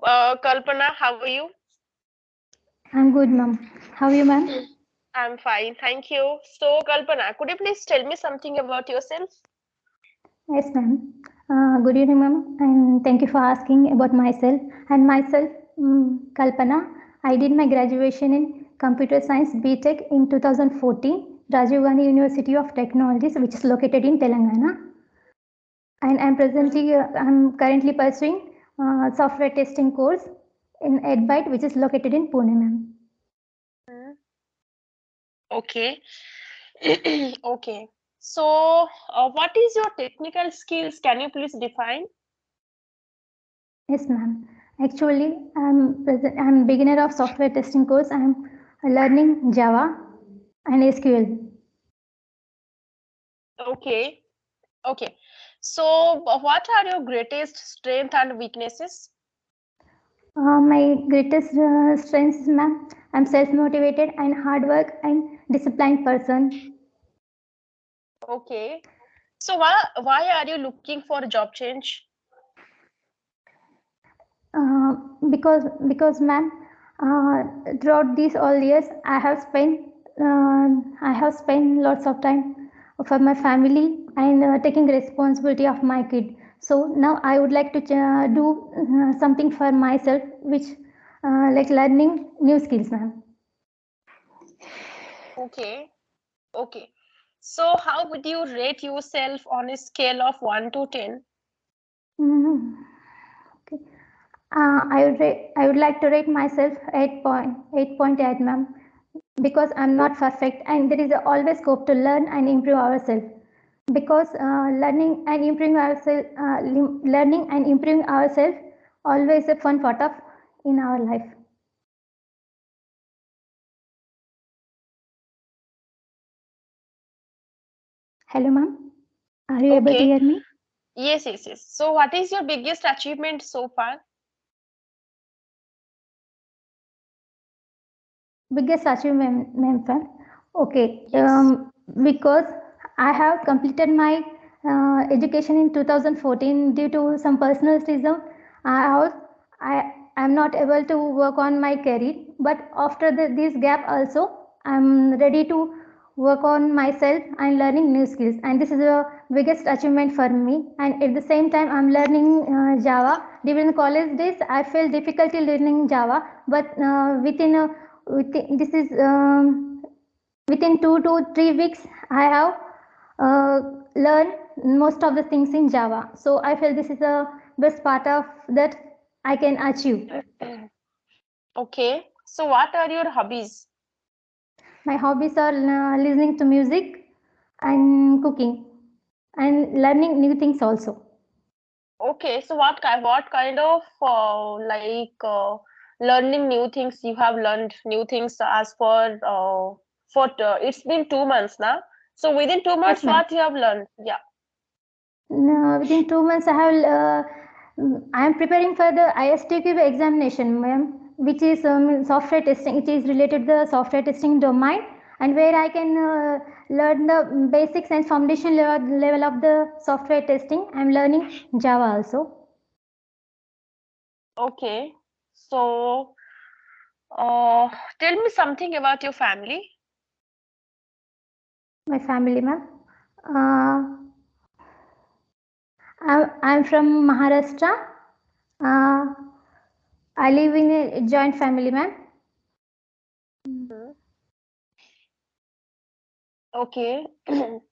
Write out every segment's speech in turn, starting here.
Kalpana, how are you? I'm good, ma'am. How are you, ma'am? I'm fine, thank you. So, Kalpana, could you please tell me something about yourself? Yes, ma'am. Good evening, ma'am, and thank you for asking about myself. And myself, Kalpana. I did my graduation in Computer Science BTech in 2014, Rajiv Gandhi University of Technologies, which is located in Telangana. And I'm currently pursuing software testing course in EdByte, which is located in Pune, ma'am. Okay. Okay. So, what is your technical skills? Can you please define? Yes, ma'am. Actually, I'm beginner of software testing course. I'm learning Java and SQL. Okay. Okay. So, what are your greatest strength and weaknesses? My greatest strengths, ma'am, I'm self-motivated and hard work and disciplined person. Okay. So, why are you looking for a job change? Uh, because ma'am, throughout these all years, I have spent lots of time for my family and taking responsibility of my kid. So now I would like to do something for myself, which like learning new skills, ma'am. Okay. Okay. So, how would you rate yourself on a scale of 1 to 10? Mhm. Okay. I would like to rate myself 8.8, ma'am, because I'm not perfect and there is always scope to learn and improve ourselves. Because learning and improving ourselves always a fun part of in our life. Hello, ma'am. Are you able to Okay. hear me? Yes, yes, yes. So, what is your biggest achievement so far? Biggest achievement, ma'am. Okay, Yes. because I have completed my education in 2014 due to some personal reason. I am not able to work on my career, but after this gap also, I'm ready to work on myself and learning new skills. And this is the biggest achievement for me. And at the same time, I'm learning Java. During the college days, I felt difficulty learning Java, but this is within 2 to 3 weeks I have learned most of the things in Java. So I feel this is the best part of that I can achieve. Okay. So, what are your hobbies? My hobbies are listening to music and cooking and learning new things also. Okay. So, what kind of learning new things you have learned new things as it's been 2 months now. So, within two Yes, months, ma'am. what you have learned? Yeah. Within 2 months, I am preparing for the ISTQ examination, ma'am, which is software testing. It is related to the software testing domain, and where I can learn the basics and foundation level of the software testing. I am learning Java also. Okay. So, tell me something about your family. My family, ma'am. I'm from Maharashtra. Uh, I live in a joint family, ma'am. Hmm. Okay.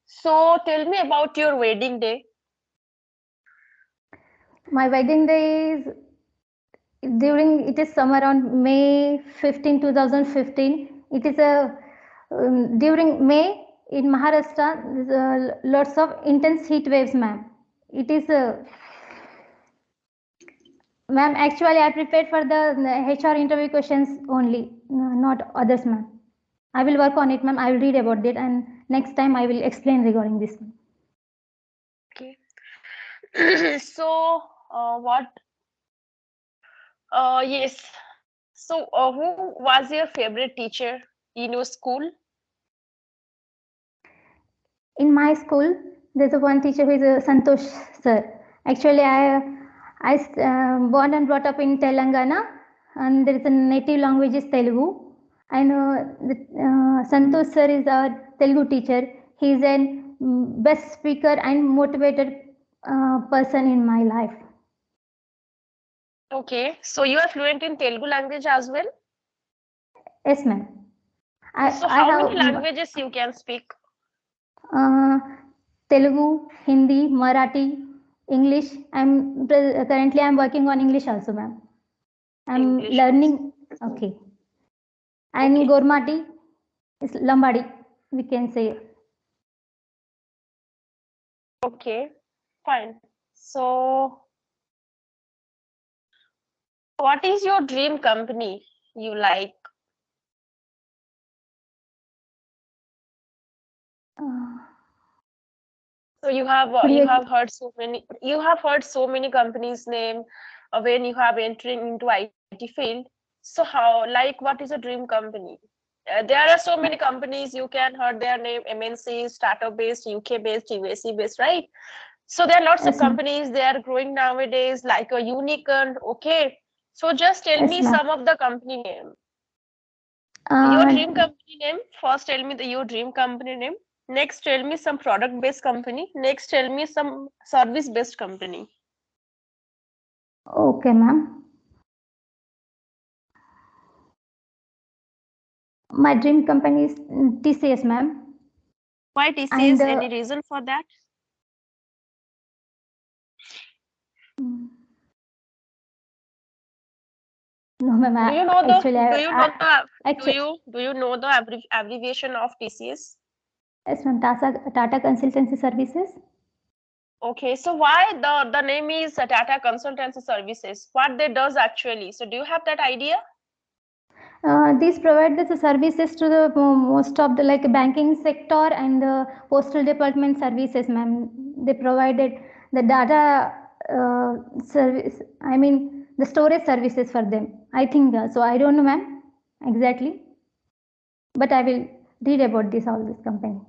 So, tell me about your wedding day. My wedding day is during it is somewhere around May 15, 2015. It is a during May in Maharashtra. There's lots of intense heat waves, ma'am. It is ma'am. Actually, I prepared for the HR interview questions only, not others, ma'am. I will work on it, ma'am. I will read about it, and next time I will explain regarding this. Okay. So, what? Yes. So, who was your favorite teacher in your school? In my school, there's a one teacher who is Santosh sir. Actually, I born and brought up in Telangana, and there is a native language is Telugu. I know Santosh sir is our Telugu teacher. He is a best speaker and motivated person in my life. Okay, so you are fluent in Telugu language as well? Yes, ma'am. So I how have many languages you can speak? Telugu, Hindi, Marathi, English. Currently I'm working on English also, ma'am. I'm English learning. also. Okay. And Okay. Gormati is Lambadi, we can say. Okay, fine. So what is your dream company you like? So you have heard so many companies name when you have entering into IT field. So how, like, what is a dream company? There are so many companies you can heard their name: MNC, startup based, UK based, USA based, right? So there are lots of Yes, ma'am. companies, they are growing nowadays, like a unicorn. Okay, so just tell Yes, me ma'am. some of the company name. Your dream company name. First, tell me your dream company name. Next, tell me some product-based company. Next, tell me some service-based company. Okay, ma'am. My dream company is TCS, ma'am. Why And TCS? Any reason for that? no, ma'am. Do you know Actually, the actually, do you know the abbreviation of TCS? yes, ma'am. Tata Consultancy Services. Okay, so why the name is Tata Consultancy Services? What they does actually? So do you have that idea? These provide the services to the most of the like banking sector and the postal department services, ma'am. They provided the data service. I mean the storage services for them. I think so. I don't know, ma'am, exactly, but I will read about this company.